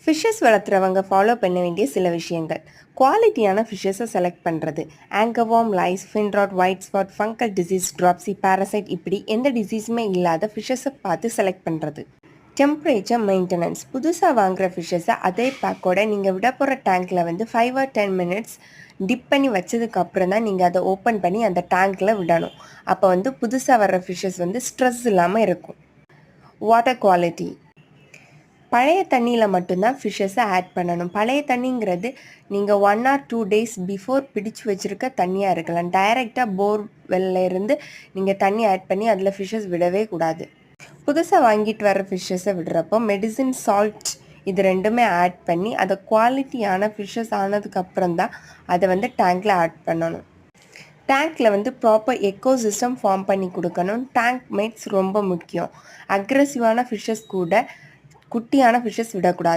Fishes வளர்த்துறவங்க follow பண்ண வேண்டிய சில விஷயங்கள். குவாலிட்டியான ஃபிஷ்ஷஸை செலக்ட் பண்ணுறது. Anchor worm, lice, fin rot, white spot, fungal disease, dropsy, parasite இப்படி எந்த டிசீஸுமே இல்லாத ஃபிஷ்ஷஸை பார்த்து செலக்ட் பண்ணுறது. Temperature maintenance. புதுசாக வாங்குகிற ஃபிஷ்ஷஸை அதே பேக்கோட நீங்கள் விட போகிற டேங்க்கில் 5 or 10 minutes டிப் பண்ணி வச்சதுக்கப்புறம் தான் நீங்கள் அதை ஓப்பன் பண்ணி அந்த டேங்க்கில் விடணும். அப்போ புதுசாக வர்ற ஃபிஷ்ஷஸ் ஸ்ட்ரெஸ் இல்லாமல் இருக்கும். Water quality. பழைய தண்ணியில் மட்டும்தான் ஃபிஷ்ஷஸை ஆட் பண்ணணும். பழைய தண்ணிங்கிறது நீங்கள் 1 or 2 days பிஃபோர் பிடிச்சி வச்சுருக்க தண்ணியாக இருக்கலாம். டைரெக்டாக போர்வெல்ல இருந்து நீங்கள் தண்ணி ஆட் பண்ணி அதில் ஃபிஷ்ஷஸ் விடவே கூடாது. புதுசாக வாங்கிட்டு வர ஃபிஷ்ஷஸை விடுறப்போ மெடிசின், சால்ட் இது ரெண்டுமே ஆட் பண்ணி அதை குவாலிட்டியான ஃபிஷ்ஷஸ் ஆனதுக்கப்புறம் தான் அதை டேங்க்கில் ஆட் பண்ணணும். டேங்க்கில் ப்ராப்பர் எக்கோசிஸ்டம் ஃபார்ம் பண்ணி கொடுக்கணும். டேங்க் மேட்ஸ் ரொம்ப முக்கியம். அக்ரெசிவான ஃபிஷ்ஷஸ் கூட குட்டியான ஃபிஷ்ஷஸ் விடக்கூடாது.